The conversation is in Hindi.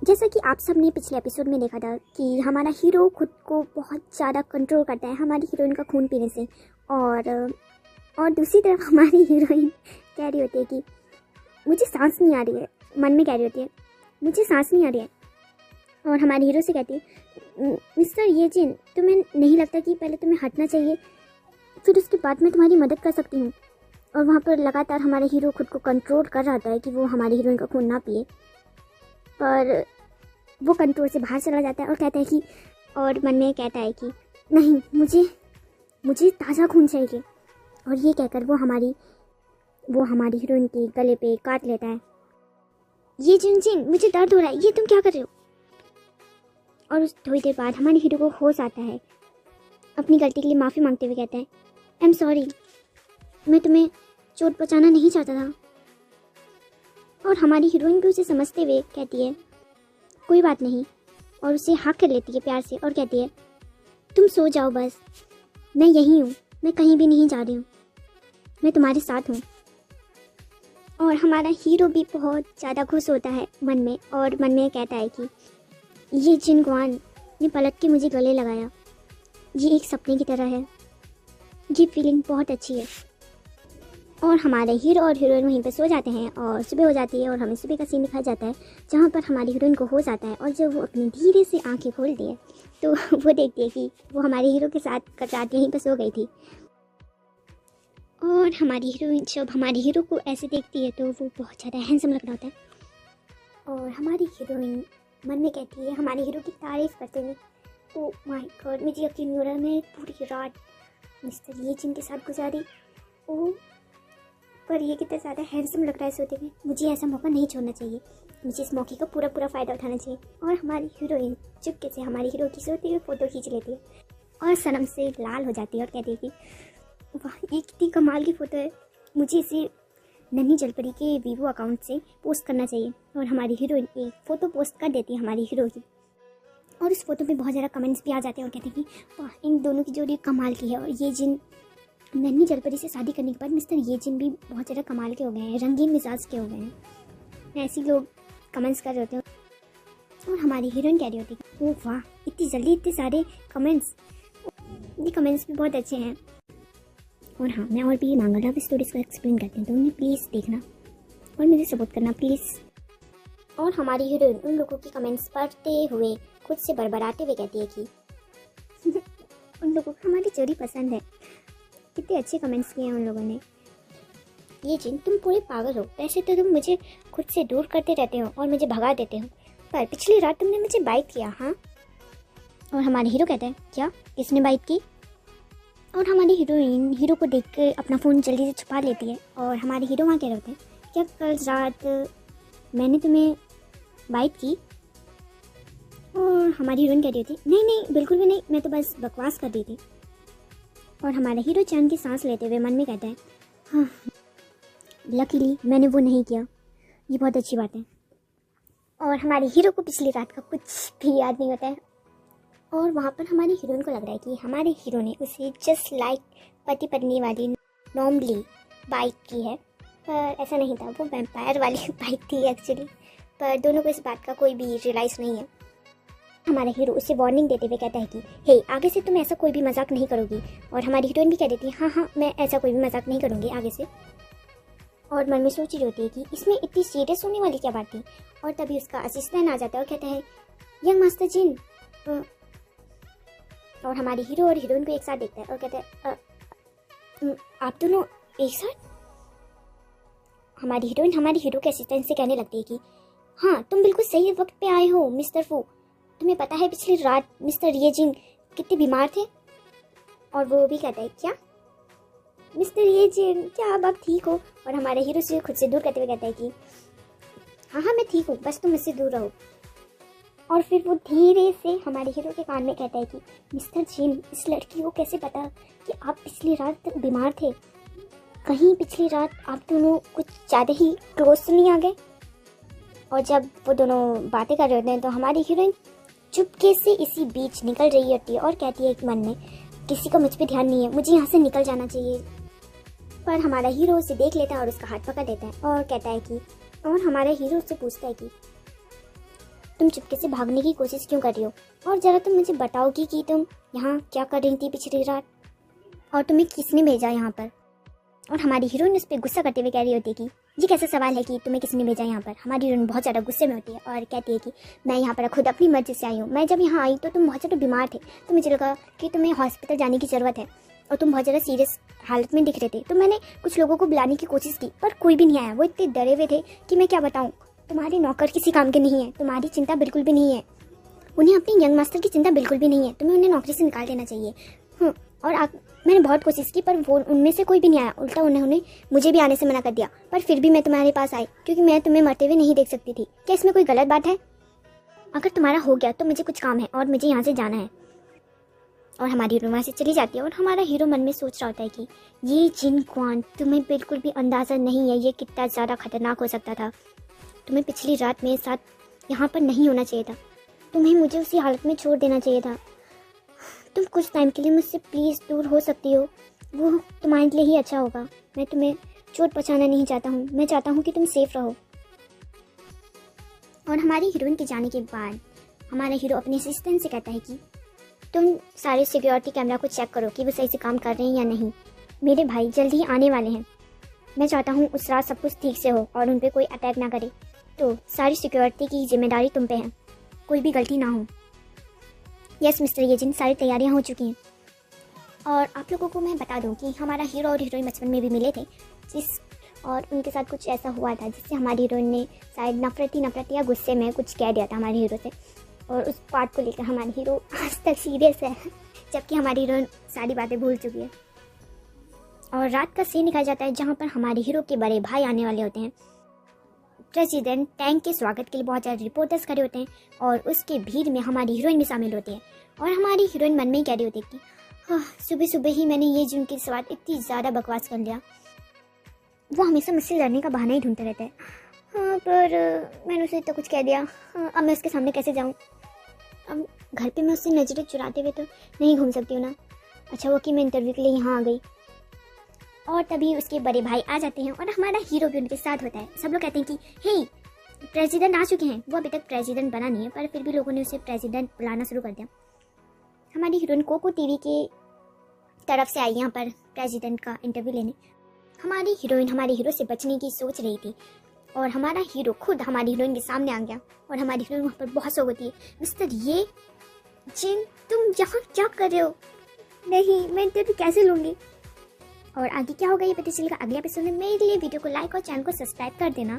जैसा कि आप सब ने पिछले एपिसोड में देखा था कि हमारा हीरो खुद को बहुत ज़्यादा कंट्रोल करता है हमारी हीरोइन का खून पीने से, और दूसरी तरफ हमारी हीरोइन कह रही होती है कि मुझे सांस नहीं आ रही है, मन में कह रही होती है मुझे सांस नहीं आ रही है। और हमारी हीरो से कहती है मिस्टर ये जिन, तुम्हें नहीं लगता कि पहले तुम्हें हटना चाहिए, फिर उसके बाद मैं तुम्हारी मदद कर सकती हूँ। और वहाँ पर लगातार हमारा हीरो खुद को कंट्रोल कर रहा था कि वो हमारी हीरोइन का खून ना पिए, पर वो कंट्रोल से बाहर चला जाता है और कहता है कि, और मन में कहता है कि नहीं, मुझे ताज़ा खून चाहिए। और ये कहकर वो हमारी हीरोइन के गले पे काट लेता है। ये जिन मुझे दर्द हो रहा है, ये तुम क्या कर रहे हो। और उस थोड़ी देर बाद हमारे हीरो को होश आता है, अपनी गलती के लिए माफ़ी मांगते हुए कहता है आई एम सॉरी, मैं तुम्हें चोट पहुँचाना नहीं चाहता था। और हमारी हीरोइन भी उसे समझते हुए कहती है कोई बात नहीं, और उसे हाथ कर लेती है प्यार से और कहती है तुम सो जाओ बस, मैं यहीं हूँ, मैं कहीं भी नहीं जा रही हूँ, मैं तुम्हारे साथ हूँ। और हमारा हीरो भी बहुत ज़्यादा खुश होता है मन में, और मन में कहता है कि ये जिन गुआन ने पलट के मुझे गले लगाया, ये एक सपने की तरह है, ये फीलिंग बहुत अच्छी है। और हमारे हीरो और हीरोइन वहीं पर सो जाते हैं और सुबह हो जाती है और हमें सुबह का सीन दिखाया जाता है जहाँ पर हमारी हीरोइन को होश आता है। और जब वो अपनी धीरे से आंखें खोलती है तो वो देखती है कि वो हमारे हीरो के साथ कल रात यहीं पर सो गई थी। और हमारी हीरोइन जब हमारे हीरो को ऐसे देखती है तो वो बहुत ज़्यादा हैंडसम लग रहा होता है। और हमारी हीरोइन मन में कहती है हमारे हीरो की तारीफ़ करते हुए ओ माय गॉड, मुझे यकीन नहीं हो रहा, मैं पूरी रात मिस्टर ये जिन के साथ गुजारी, ओ पर ये कितना ज़्यादा हैंडसम लग रहा है सोते हुए, मुझे ऐसा मौका नहीं छोड़ना चाहिए, मुझे इस मौके का पूरा फ़ायदा उठाना चाहिए। और हमारी हीरोइन चुपके से हमारी हीरो की सोते हुए फ़ोटो खींच लेती है और शर्म से लाल हो जाती है और कहती है कि वाह, ये कितनी कमाल की फ़ोटो है, मुझे इसे नन्ही जलपरी के वीवो अकाउंट से पोस्ट करना चाहिए। और हमारी हीरोइन एक फ़ोटो पोस्ट कर देती है हमारी हीरो की, और उस फोटो पे बहुत ज़्यादा कमेंट्स भी आ जाते हैं और कहते हैं कि वाह, इन दोनों की जोड़ी कमाल की है। और ये जिन नन्ही जलपरी से शादी करने के बाद मिस्टर ये जिन भी बहुत ज़्यादा कमाल के हो गए हैं, रंगीन मिजाज के हो गए हैं, ऐसे लोग कमेंट्स कर रहे होते हैं। और हमारी हीरोइन कह रही होती है ओह वाह, इतनी जल्दी इतने सारे कमेंट्स, ये कमेंट्स भी बहुत अच्छे हैं। और हाँ, मैं और भी मांगा लव स्टोरीज को एक्सप्लेन करती हूँ, तो उन्हें प्लीज़ देखना और मुझे सपोर्ट करना प्लीज़। और हमारी हीरोइन उन लोगों की कमेंट्स पढ़ते हुए खुद से बड़बड़ाते हुए कहती है कि उन लोगों को हमारी जोड़ी पसंद है, कितने अच्छे कमेंट्स किए हैं उन लोगों ने। ये जिन, तुम पूरे पागल हो, वैसे तो तुम मुझे खुद से दूर करते रहते हो और मुझे भगा देते हो, पर पिछली रात तुमने मुझे बाइट किया। हाँ। और हमारे हीरो कहते हैं क्या, किसने बाइट की। और हमारी हीरोइन हीरो को देख कर अपना फ़ोन जल्दी से छुपा लेती है। और हमारे हीरो वहाँ कह रहे होते हैं क्या कल रात मैंने तुम्हें बाइट की। और हमारी हीरोइन कह रही थी नहीं बिल्कुल भी नहीं, मैं तो बस बकवास कर रही थी। और हमारा हीरो चैन की सांस लेते हुए मन में कहता है हाँ, लकीली मैंने वो नहीं किया, ये बहुत अच्छी बात है। और हमारे हीरो को पिछली रात का कुछ भी याद नहीं होता है। और वहाँ पर हमारी हीरोइन को लग रहा है कि हमारे हीरो ने उसे जस्ट लाइक पति पत्नी वाली नॉर्मली बाइट की है, पर ऐसा नहीं था, वो वैम्पायर वाली बाइट थी एक्चुअली। पर दोनों को इस बात का कोई भी रियलाइज़ नहीं है। हमारा हीरो उसे वार्निंग देते हुए कहता है कि हे, आगे से तुम ऐसा कोई भी मजाक नहीं करोगी। और हमारी हीरोइन भी कह देती है हाँ, मैं ऐसा कोई भी मजाक नहीं करूँगी आगे से। और मन में सोच रही होती है कि इसमें इतनी सीरियस होने वाली क्या बात थी। और तभी उसका असिस्टेंट आ जाता है और कहता है यंग मास्टर जिन। और हमारी हीरो और हीरोइन को एक साथ देखता है और कहता है आप दोनों एक साथ। हमारी हीरोइन हमारी हीरो के असिस्टेंट से कहने लगती है कि हाँ, तुम बिल्कुल सही वक्त पे आए हो मिस्टर फू, तुम्हें पता है पिछली रात मिस्टर ये जिन कितने बीमार थे। और वो भी कहता है क्या मिस्टर ये जिन, क्या अब आप ठीक हो। और हमारे हीरो से खुद से दूर करते हुए कहता है कि हाँ, मैं ठीक हूँ, बस तुम मुझसे दूर रहो। और फिर वो धीरे से हमारे हीरो के कान में कहता है कि मिस्टर जिन, इस लड़की को कैसे पता कि आप पिछली रात तक बीमार थे, कहीं पिछली रात आप दोनों कुछ ज़्यादा ही क्लोज तो नहीं आ गए। और जब वो दोनों बातें कर रहे होते हैं तो हमारी हीरोइन चुपके से इसी बीच निकल रही होती है और कहती है एक मन में किसी को मुझ पर ध्यान नहीं है, मुझे यहाँ से निकल जाना चाहिए। पर हमारा हीरो उसे देख लेता है और उसका हाथ पकड़ लेता है और कहता है कि, और हमारा हीरो उससे पूछता है कि तुम चुपके से भागने की कोशिश क्यों कर रही हो? और ज़रा तुम मुझे बताओगी कि तुम यहाँ क्या कर रही थी पिछली रात, और तुम्हें किसने भेजा यहाँ पर? और हमारी हीरोइन उस पर गुस्सा करते हुए कह रही होती है कि ये कैसा सवाल है कि तुम्हें किसने भेजा यहाँ पर। हमारी हीरोइन बहुत ज़्यादा गुस्से में होती है और कहती है कि मैं यहाँ पर खुद अपनी मर्जी से आई हूँ। मैं जब यहाँ आई तो तुम बहुत ज़्यादा बीमार थे, तो मुझे लगा कि तुम्हें हॉस्पिटल जाने की ज़रूरत है और तुम बहुत ज़्यादा सीरियस हालत में दिख रहे थे। तो मैंने कुछ लोगों को बुलाने की कोशिश की पर कोई भी नहीं आया। वो इतने डरे हुए थे कि मैं क्या बताऊँ। तुम्हारे नौकर किसी काम के नहीं है, तुम्हारी चिंता बिल्कुल भी नहीं है। उन्हें अपनी यंग मास्टर की चिंता बिल्कुल भी नहीं है। तुम्हें उन्हें नौकरी से निकाल देना चाहिए। और मैंने बहुत कोशिश की पर वो उनमें से कोई भी नहीं आया। उल्टा उन्होंने मुझे भी आने से मना कर दिया, पर फिर भी मैं तुम्हारे पास आई क्योंकि मैं तुम्हें मरते हुए नहीं देख सकती थी। क्या इसमें कोई गलत बात है? अगर तुम्हारा हो गया तो मुझे कुछ काम है और मुझे यहाँ से जाना है। और हमारी हीरो वहाँ से चली जाती है और हमारा हीरो मन में सोच रहा होता है कि ये जिन क्वान, तुम्हें बिल्कुल भी अंदाज़ा नहीं है ये कितना ज़्यादा खतरनाक हो सकता था। तुम्हें पिछली रात मेरे साथ यहाँ पर नहीं होना चाहिए था। तुम्हें मुझे उसी हालत में छोड़ देना चाहिए था। तुम कुछ टाइम के लिए मुझसे प्लीज़ दूर हो सकती हो, वो तुम्हारे लिए ही अच्छा होगा। मैं तुम्हें चोट पहुँचाना नहीं चाहता हूँ, मैं चाहता हूँ कि तुम सेफ रहो। और हमारी हीरोइन के जाने के बाद हमारा हीरो अपने असिस्टेंट से कहता है कि तुम सारे सिक्योरिटी कैमरा को चेक करो कि वो सही से काम कर रहे हैं या नहीं। मेरे भाई जल्दी ही आने वाले हैं। मैं चाहता हूँ उस रात सब कुछ ठीक से हो और उन पर कोई अटैक ना करे। तो सारी सिक्योरिटी की जिम्मेदारी तुम पे है, कोई भी गलती ना हो। यस मिस्टर एजेंट, सारी तैयारियां हो चुकी हैं। और आप लोगों को मैं बता दूं कि हमारा हीरो और हीरोइन बचपन में भी मिले थे और उनके साथ कुछ ऐसा हुआ था जिससे हमारी हीरोइन ने शायद नफरत या गुस्से में कुछ कह दिया था हमारे हीरो से। और उस पार्ट को लेकर हमारी हीरो आज तक सीरियस है, जबकि हमारी हीरोइन सारी बातें भूल चुकी है। और रात का सीन दिखाया जाता है जहाँ पर हमारे हीरो के बड़े भाई आने वाले होते हैं। प्रेसिडेंट टैंक के स्वागत के लिए बहुत सारे रिपोर्टर्स खड़े होते हैं और उसके भीड़ में हमारी हीरोइन भी शामिल होती है। और हमारी हीरोइन मन में ही कह रही होती है कि सुबह सुबह ही मैंने ये जिन के सवाल इतनी ज़्यादा बकवास कर लिया। वो हमेशा मुझसे लड़ने का बहाना ही ढूंढते रहते हैं। पर मैंने उसे इतना कुछ कह दिया। अब मैं उसके सामने कैसे जाऊँ? अब घर पे मैं उससे नज़रें चुराते हुए तो नहीं घूम सकती हूँ ना। अच्छा वो कि मैं इंटरव्यू के लिए यहाँ आ गई। और तभी उसके बड़े भाई आ जाते हैं और हमारा हीरो भी उनके साथ होता है। सब लोग कहते हैं कि हे प्रेसिडेंट आ चुके हैं। वो अभी तक प्रेसिडेंट बना नहीं है पर फिर भी लोगों ने उसे प्रेसिडेंट बुलाना शुरू कर दिया। हमारी हीरोइन कोको टीवी के तरफ से आई यहाँ पर प्रेसिडेंट का इंटरव्यू लेने। हमारी हीरोइन हमारे हीरो से बचने की सोच रही थी और हमारा हीरो खुद हमारी हीरोइन के सामने आ गया और हमारी हीरोइन वहाँ पर बहुत सो होती है। मिस्टर ये जिन, तुम यहाँ क्या कर रहे हो? नहीं, मैं इंटरव्यू कैसे लूँगी? और आगे क्या होगा ये पता चलेगा अगले एपिसोड में। मेरे लिए वीडियो को लाइक और चैनल को सब्सक्राइब कर देना।